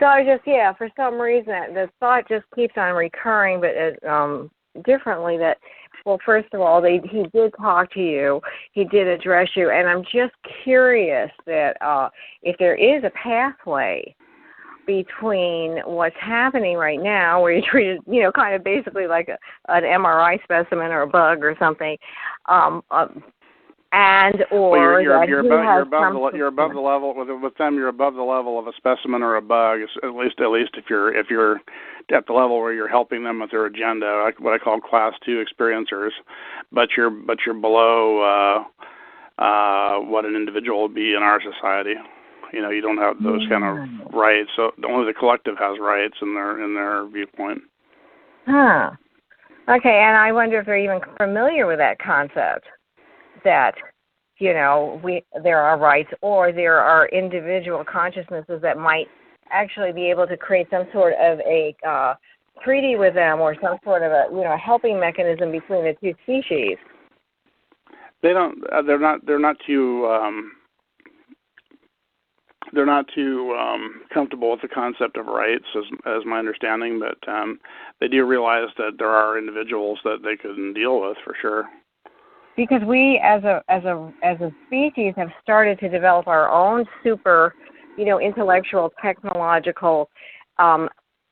So I just, for some reason, the thought just keeps on recurring, but differently that, well, first of all, he did talk to you, he did address you, and I'm just curious that if there is a pathway between what's happening right now, where you're treated, kind of basically like an MRI specimen or a bug or something, and or you're above the level with them. You're above the level of a specimen or a bug. At least if you're at the level where you're helping them with their agenda, like what I call Class 2 experiencers. But you're below what an individual would be in our society. You don't have those kind of rights. So only the collective has rights in their viewpoint. Huh. Okay, and I wonder if they're even familiar with that concept. That, there are rights, or there are individual consciousnesses that might actually be able to create some sort of a treaty with them, or some sort of a helping mechanism between the two species. They don't. They're not too. They're not too comfortable with the concept of rights, as my understanding. But they do realize that there are individuals that they can deal with for sure. Because we, as a species, have started to develop our own super, intellectual, technological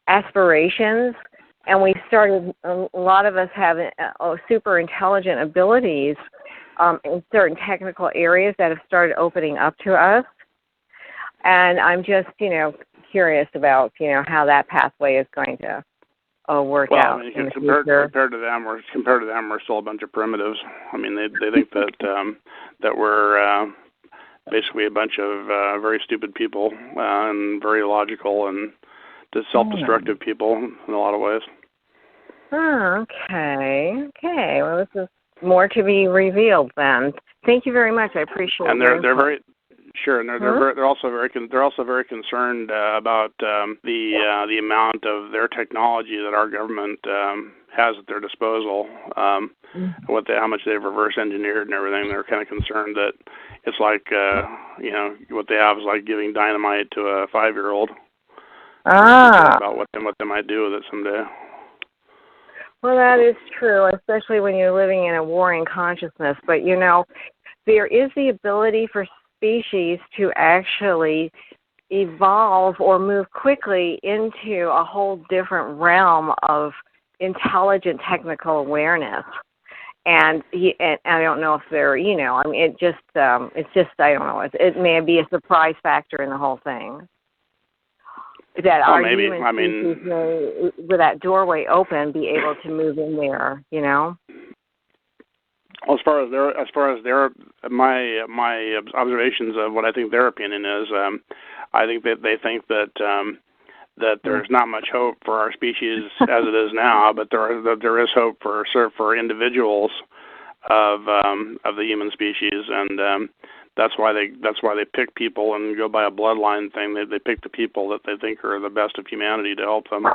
aspirations, and we've started. A lot of us have super intelligent abilities in certain technical areas that have started opening up to us. And I'm just, curious about, how that pathway is going to work out. I mean, compared to them, we're still a bunch of primitives. I mean, they think that we're basically a bunch of very stupid people and very illogical and self-destructive people in a lot of ways. Oh, okay. Well, this is more to be revealed then. Thank you very much. I appreciate it. And they're very. Sure, and they're also very concerned about the amount of their technology that our government has at their disposal. How much they've reverse engineered and everything. They're kind of concerned that it's like what they have is like giving dynamite to a 5-year-old. About what they might do with it someday. Well, that is true, especially when you're living in a warring consciousness. But there is the ability for species to actually evolve or move quickly into a whole different realm of intelligent technical awareness. And I don't know if they're, it's just, I don't know, it may be a surprise factor in the whole thing. That our human species may, with that doorway open, be able to move in there, Well, as far as my observations of what I think their opinion is, I think that they think that there's not much hope for our species as it is now, but there is hope for individuals of the human species, and that's why they pick people and go by a bloodline thing. They pick the people that they think are the best of humanity to help them.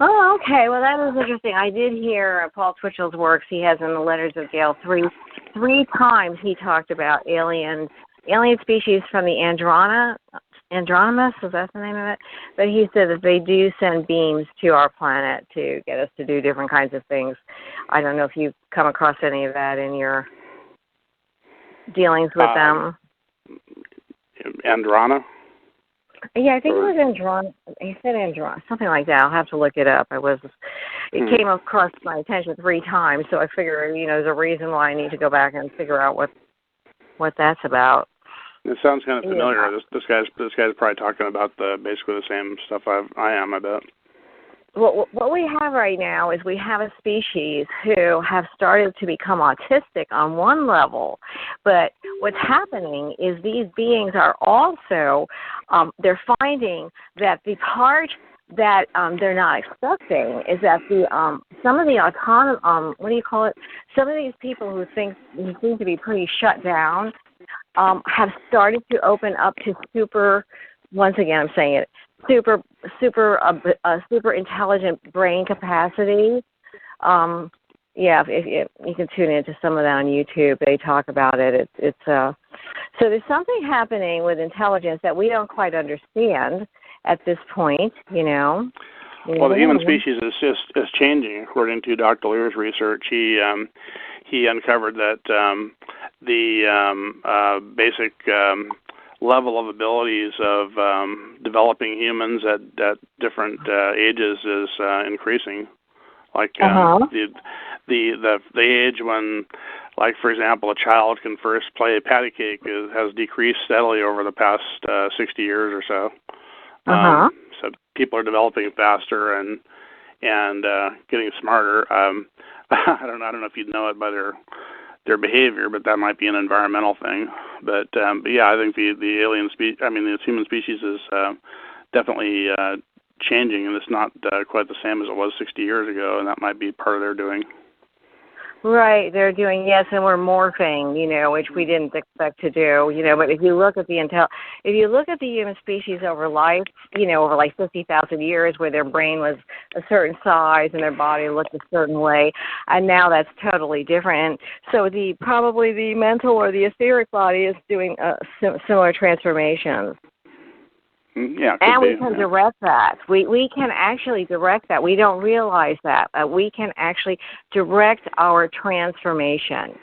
Oh, okay. Well, that was interesting. I did hear Paul Twitchell's works. He has in the Letters of Gale three times he talked about alien species from the Andronomous, is that the name of it? But he said that they do send beams to our planet to get us to do different kinds of things. I don't know if you've come across any of that in your dealings with them. Androna? Yeah, I think it was Andron. He said Andron, something like that. I'll have to look it up. It came across my attention 3 times, so I figure, there's a reason why I need to go back and figure out what that's about. It sounds kind of familiar. Yeah. This guy's probably talking about basically the same stuff I am, I bet. Well, what we have right now is we have a species who have started to become autistic on one level, but what's happening is these beings are also, they're finding that the part that they're not accepting is that some of the some of these people who seem to be pretty shut down have started to open up to once again I'm saying it, super intelligent brain capacity. If you can tune into some of that on YouTube, they talk about it. It's So there's something happening with intelligence that we don't quite understand at this point, you know. Well, the human species is changing, according to Dr. Leir's research. He uncovered that the basic level of abilities of developing humans at different ages is increasing. Like the age when, like for example, a child can first play patty cake has decreased steadily over the past 60 years or so. So people are developing faster and getting smarter. I don't know if you'd know it by their behavior, but that might be an environmental thing. But yeah, I think the alien the human species is definitely changing, and it's not quite the same as it was 60 years ago, and that might be part of their doing. Right, they're doing, yes, and we're morphing, you know, which we didn't expect to do, you know. But if you look at the human species over life, you know, over like 50,000 years, where their brain was a certain size and their body looked a certain way, and now that's totally different. So probably the mental or the etheric body is doing similar transformations. Yeah, and we can direct that. We can actually direct that. We don't realize that. We can actually direct our transformation.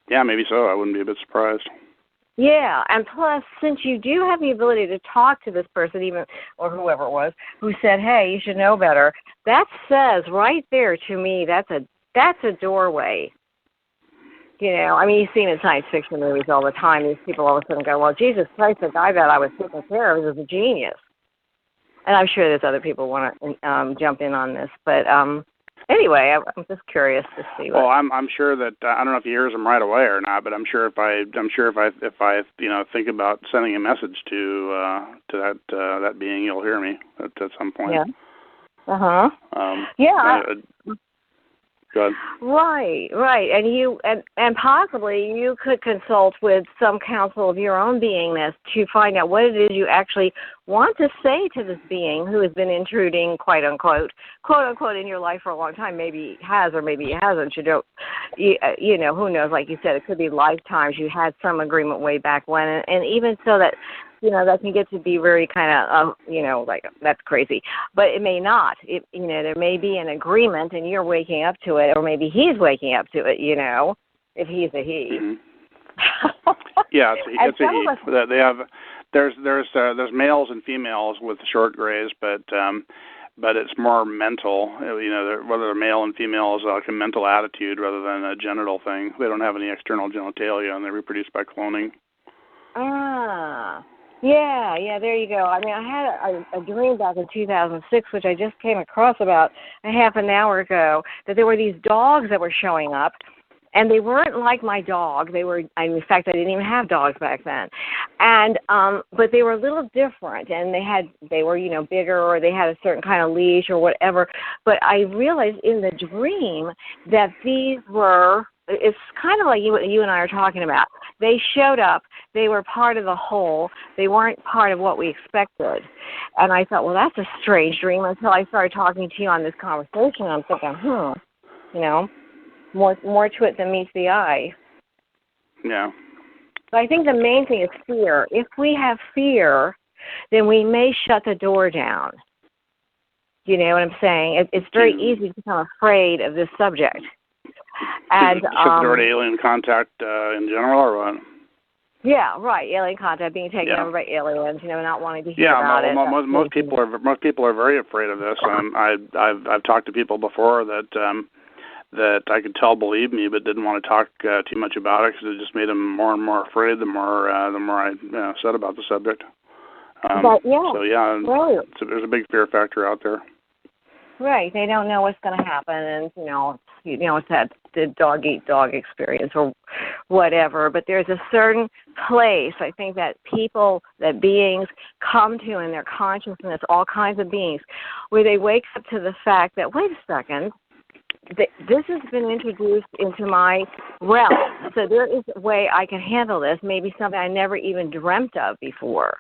Yeah, maybe so. I wouldn't be a bit surprised. Yeah, and plus, since you do have the ability to talk to this person, even or whoever it was, who said, "Hey, you should know better," that says right there to me that's a doorway. You know, I mean, you see it in science fiction movies all the time. These people all of a sudden go, well, Jesus Christ, the guy that I was taking care of is a genius. And I'm sure there's other people want to jump in on this. But anyway, I'm just curious to see. Well, I'm sure that I don't know if he hears them right away or not, but I'm sure if I think about sending a message to that being, you'll hear me at some point. Yeah. Yeah. Good. Right, and you and possibly you could consult with some counsel of your own beingness to find out what it is you actually want to say to this being who has been intruding, quote unquote, in your life for a long time. Maybe he has or maybe he hasn't. You know, who knows? Like you said, it could be lifetimes. You had some agreement way back when, and even so that. You know, that can get to be very kind of, like that's crazy. But it may not. There may be an agreement and you're waking up to it, or maybe he's waking up to it, you know, if he's a he. Mm-hmm. Yeah, it's a he. They have, there's males and females with short grays, but it's more mental. You know, whether they're male and female is like a mental attitude rather than a genital thing. They don't have any external genitalia, and they reproduce by cloning. Yeah, there you go. I mean, I had a dream back in 2006, which I just came across about a half an hour ago, that there were these dogs that were showing up, and they weren't like my dog. They were, in fact, I didn't even have dogs back then. And, but they were a little different, and they were, bigger, or they had a certain kind of leash or whatever. But I realized in the dream that these were, it's kind of like what you and I are talking about. They showed up. They were part of the whole. They weren't part of what we expected. And I thought, well, that's a strange dream, until I started talking to you on this conversation. I'm thinking, more to it than meets the eye. Yeah. So I think the main thing is fear. If we have fear, then we may shut the door down. You know what I'm saying? It's very easy to become afraid of this subject. And shut the door to alien contact in general, or what? Yeah, right. Alien contact, being taken over by aliens, not wanting to hear about it. Yeah, most people are very afraid of this. I've talked to people before that I could tell believed me, but didn't want to talk too much about it because it just made them more and more afraid. The more I said about the subject. Right. There's a big fear factor out there. Right. They don't know what's going to happen, and it's that the dog eat dog experience or whatever. But there's a certain place, I think, that beings come to in their consciousness, all kinds of beings, where they wake up to the fact that, wait a second, this has been introduced into my realm, so there is a way I can handle this. Maybe something I never even dreamt of before,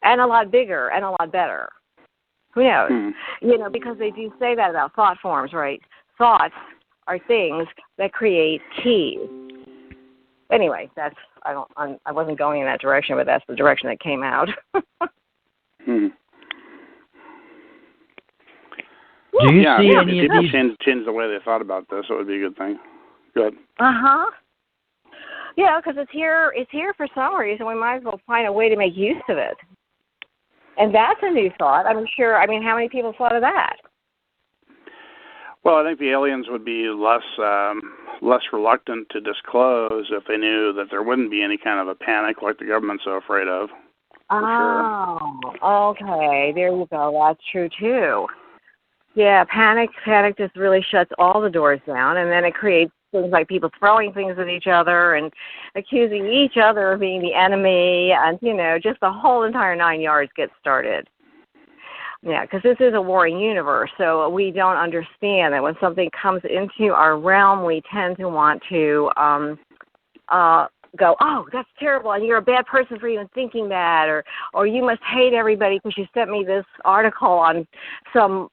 and a lot bigger and a lot better. Who knows? Because they do say that about thought forms, right? Thoughts are things that create keys. Anyway, I wasn't going in that direction, but that's the direction that came out. Do you see any of people these? change the way they thought about this, it would be a good thing. Good. Yeah, because it's here for some reason. We might as well find a way to make use of it. And that's a new thought. I'm sure. I mean, how many people thought of that? Well, I think the aliens would be less reluctant to disclose if they knew that there wouldn't be any kind of a panic like the government's so afraid of. Okay. There you go. That's true too. Yeah, panic just really shuts all the doors down, and then it creates things like people throwing things at each other and accusing each other of being the enemy, and, just the whole entire 9 yards gets started. Yeah, because this is a warring universe, so we don't understand that when something comes into our realm, we tend to want to go, oh, that's terrible, and you're a bad person for even thinking that, or you must hate everybody because you sent me this article on some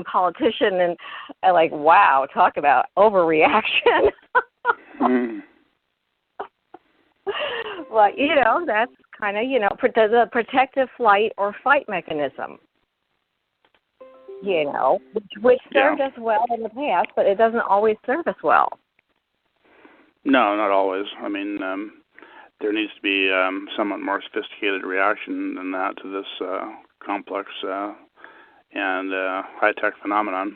politician, and like, wow, talk about overreaction. Well, that's kind of, the protective flight or fight mechanism, which served us well in the past, but it doesn't always serve us well. No, not always. I mean, there needs to be somewhat more sophisticated reaction than that to this complex and high-tech phenomenon.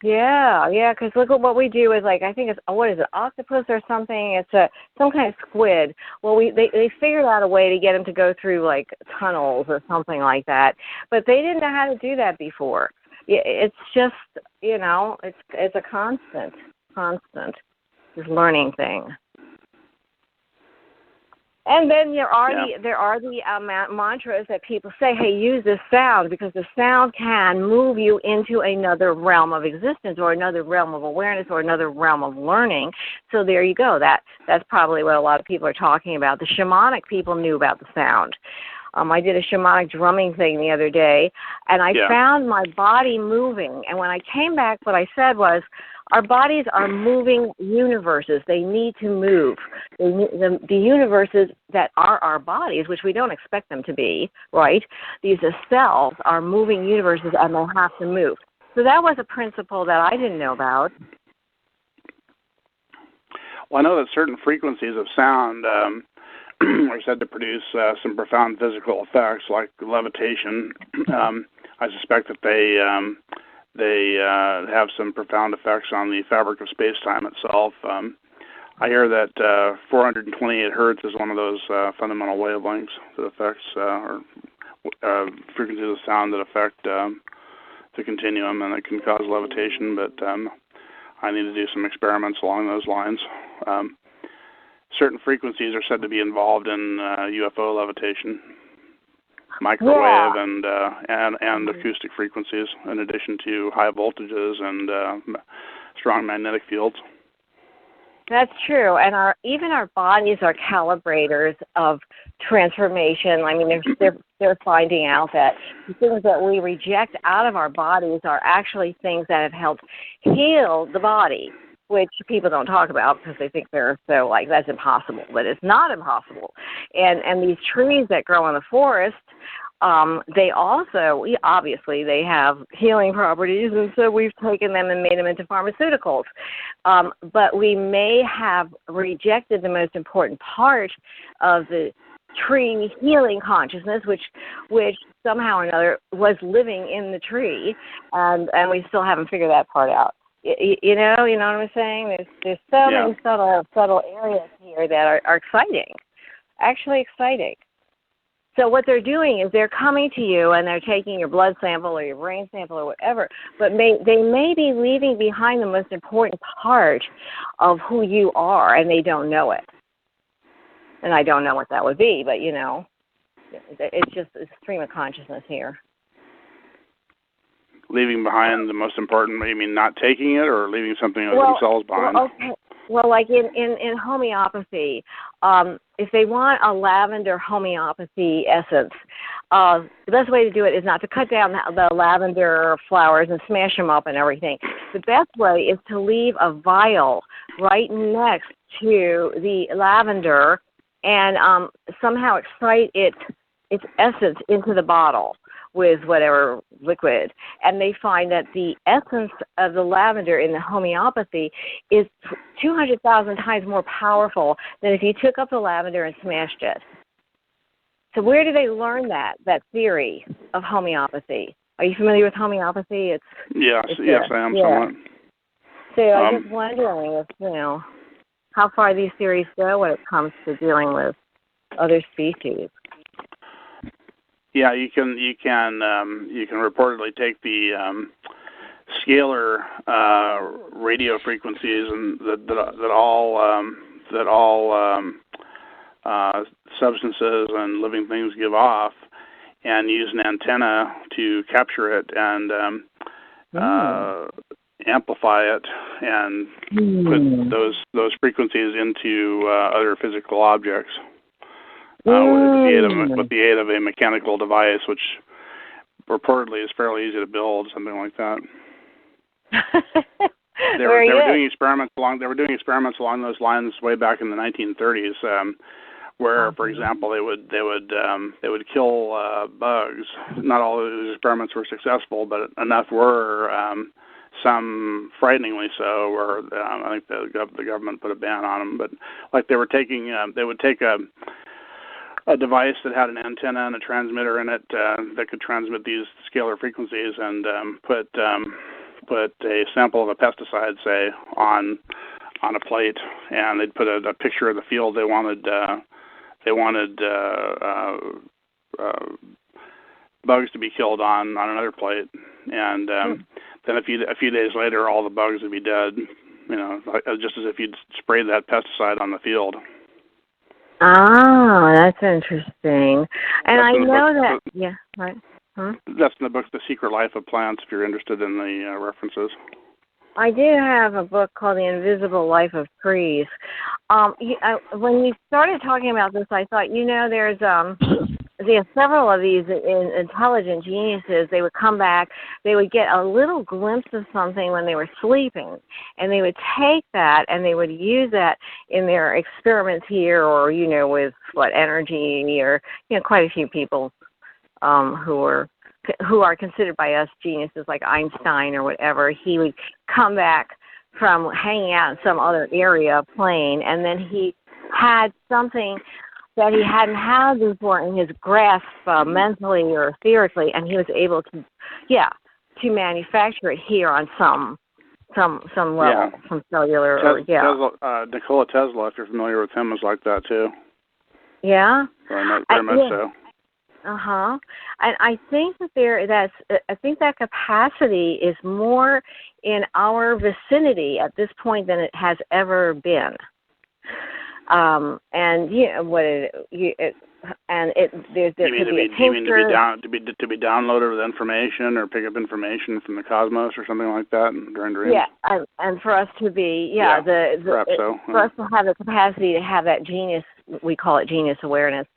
Yeah, because look at what we do is, like, I think it's, what is it, Octopus or something? It's some kind of squid. Well, they figured out a way to get them to go through, like, tunnels or something like that, but they didn't know how to do that before. It's just, it's a constant, this learning thing. And then there are the mantras that people say, hey, use this sound, because the sound can move you into another realm of existence or another realm of awareness or another realm of learning. So there you go. That's probably what a lot of people are talking about. The shamanic people knew about the sound. I did a shamanic drumming thing the other day, and I found my body moving. And when I came back, what I said was, our bodies are moving universes. They need to move. The universes that are our bodies, which we don't expect them to be, right? These cells are moving universes, and they have to move. So that was a principle that I didn't know about. Well, I know that certain frequencies of sound are said to produce some profound physical effects, like levitation. I suspect that they have some profound effects on the fabric of space-time itself. I hear that 428 hertz is one of those fundamental wavelengths that affects, or frequencies of sound that affect the continuum, and it can cause levitation, but I need to do some experiments along those lines. Certain frequencies are said to be involved in UFO levitation. Microwave and acoustic frequencies, in addition to high voltages and strong magnetic fields. That's true, and even our bodies are calibrators of transformation. I mean, they're finding out that the things that we reject out of our bodies are actually things that have helped heal the body, which people don't talk about because they think they're so, like, that's impossible, but it's not impossible. And these trees that grow in the forest, they also, obviously, they have healing properties, and so we've taken them and made them into pharmaceuticals. But we may have rejected the most important part of the tree healing consciousness, which somehow or another was living in the tree, and we still haven't figured that part out. You know what I'm saying? There's so many subtle areas here that are exciting, actually exciting. So what they're doing is they're coming to you and they're taking your blood sample or your brain sample or whatever, but they may be leaving behind the most important part of who you are, and they don't know it. And I don't know what that would be, but, it's just a stream of consciousness here. Leaving behind the most important, you mean not taking it, or leaving something of themselves behind? Well, okay. Well, like in homeopathy, if they want a lavender homeopathy essence, the best way to do it is not to cut down the lavender flowers and smash them up and everything. The best way is to leave a vial right next to the lavender and somehow excite its essence into the bottle with whatever liquid, and they find that the essence of the lavender in the homeopathy is 200,000 times more powerful than if you took up the lavender and smashed it. So where do they learn that theory of homeopathy? Are you familiar with homeopathy? Yes, I am somewhat. So I'm just wondering if, how far these theories go when it comes to dealing with other species. Yeah, you can reportedly take the scalar radio frequencies and that all substances and living things give off, and use an antenna to capture it and amplify it and put those frequencies into other physical objects. With the aid of a mechanical device, which reportedly is fairly easy to build, something like that. They were doing experiments along those lines way back in the 1930s, where, for example, they would kill bugs. Not all of those experiments were successful, but enough were. Some frighteningly so, where I think the government put a ban on them. But like they would take a device that had an antenna and a transmitter in it that could transmit these scalar frequencies, and put a sample of a pesticide, say, on a plate, and they'd put a picture of the field they wanted bugs to be killed on another plate, and then a few days later, all the bugs would be dead. Just as if you'd sprayed that pesticide on the field. Ah, that's interesting. And I know that, yeah, right. Huh? That's in the book, The Secret Life of Plants, if you're interested in the references. I do have a book called The Invisible Life of Trees. When you started talking about this, I thought, there's several of these intelligent geniuses. They would come back, they would get a little glimpse of something when they were sleeping, and they would take that and they would use that in their experiments here, or with energy, or quite a few people who are considered by us geniuses, like Einstein or whatever. He would come back from hanging out in some other area plane, and then he had something that he hadn't had before in his grasp, mentally or theoretically, and he was able to manufacture it here on some level, some cellular. Tesla, Nikola Tesla, if you're familiar with him, is like that too. Yeah. Very much so. And I think that I think that capacity is more in our vicinity at this point than it has ever been. And there could be a tinker. To be downloaded with information, or pick up information from the cosmos or something like that during dreams. Yeah, and for us to be perhaps so. For us to have the capacity to have that genius, we call it genius awareness,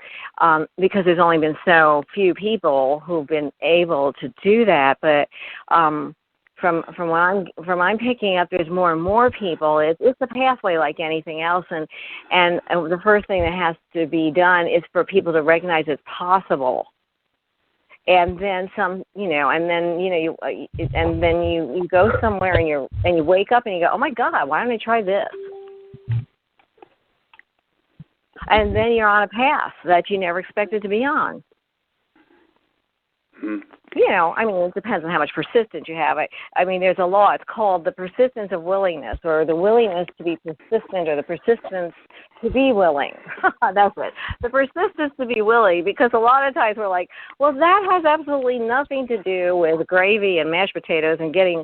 because there's only been so few people who've been able to do that. But from what I'm picking up, there's more and more people. It's a pathway like anything else, and the first thing that has to be done is for people to recognize it's possible. And then you go somewhere and you wake up and you go, oh my God, why don't I try this? And then you're on a path that you never expected to be on. It depends on how much persistence you have. I mean, there's a law. It's called the persistence of willingness, or the willingness to be persistent, or the persistence to be willing. That's it. The persistence to be willing, because a lot of times we're like, well, that has absolutely nothing to do with gravy and mashed potatoes and getting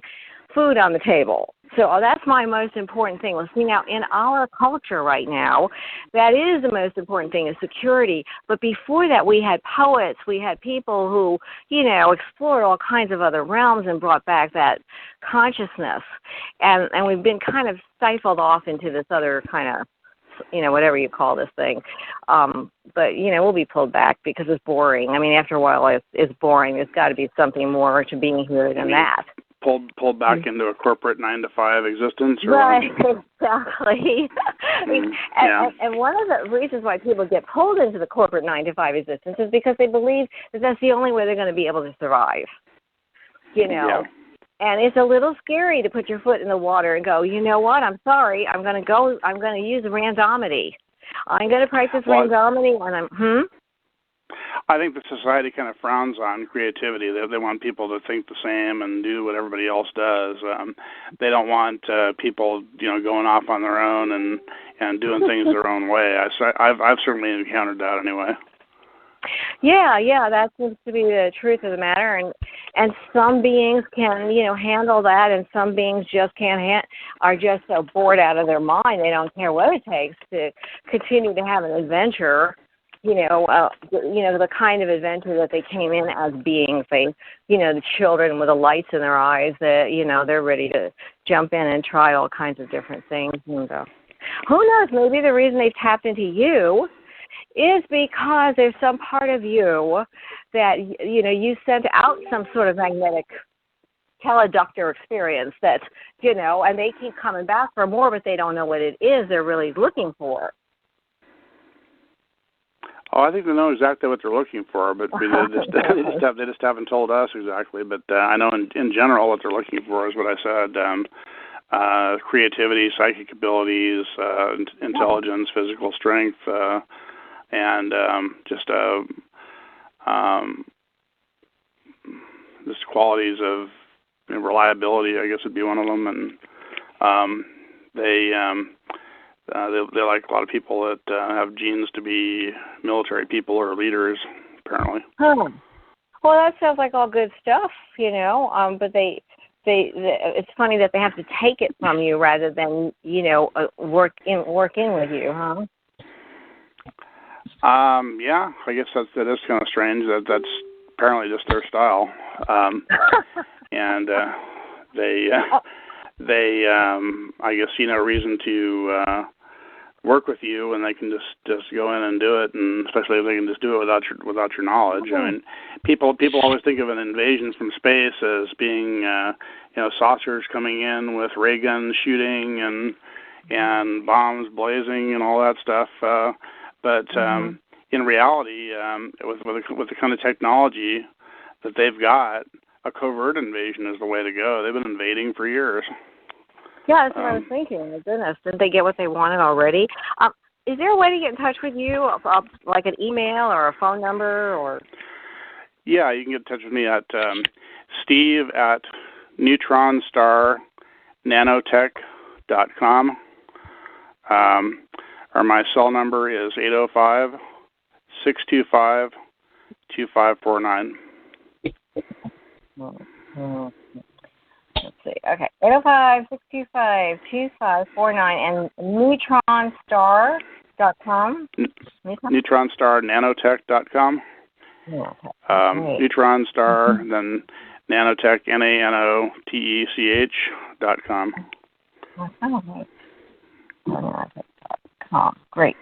food on the table. So that's my most important thing. Let's see, now, in our culture right now, that is the most important thing, is security. But before that, we had poets, we had people who, explored all kinds of other realms and brought back that consciousness. And we've been kind of stifled off into this other kind of, whatever you call this thing. But, we'll be pulled back because it's boring. I mean, after a while, it's boring. There's got to be something more to being here than that. Pulled back into a corporate 9-to-5 existence? Or right, exactly. And one of the reasons why people get pulled into the corporate 9-to-5 existence is because they believe that that's the only way they're going to be able to survive. Yeah. And it's a little scary to put your foot in the water and go, you know what, I'm sorry, I'm going to use randomity. I'm going to practice randomity and I think the society kind of frowns on creativity. They want people to think the same and do what everybody else does. They don't want people, going off on their own and doing things their own way. I've certainly encountered that anyway. Yeah, that seems to be the truth of the matter, and some beings can, handle that, and some beings just are just so bored out of their mind they don't care what it takes to continue to have an adventure. The kind of adventure that they came in as beings. The children with the lights in their eyes that, they're ready to jump in and try all kinds of different things. And who knows, maybe the reason they've tapped into you is because there's some part of you that, you sent out some sort of magnetic teleductor experience that, and they keep coming back for more, but they don't know what it is they're really looking for. Oh, I think they know exactly what they're looking for, but they just haven't told us exactly. But I know in general what they're looking for is what I said: creativity, psychic abilities, intelligence, physical strength, and just qualities of reliability, I guess, would be one of them. And they like a lot of people that have genes to be military people or leaders, apparently. Well, that sounds like all good stuff, but they it's funny that they have to take it from you rather than, work in with you, huh? Yeah, I guess that is kind of strange. That's apparently just their style. And they I guess see no reason to work with you, and they can just go in and do it, and especially if they can just do it without your knowledge. I mean, people always think of an invasion from space as being saucers coming in with ray guns shooting and bombs blazing and all that stuff. But in reality, with the kind of technology that they've got, a covert invasion is the way to go. They've been invading for years. Yeah, that's what I was thinking. My goodness, didn't they get what they wanted already? Is there a way to get in touch with you, like an email or a phone number, or? Yeah, you can get in touch with me at Steve at Neutron Star Nanotech.com. Or my cell number is 805-625-2549. Let's see. Okay, 805-625-2549 and NeutronStar.com. NeutronStarNanotech.com. Neutron Star, then Nanotech, NANOTECH.com. Great.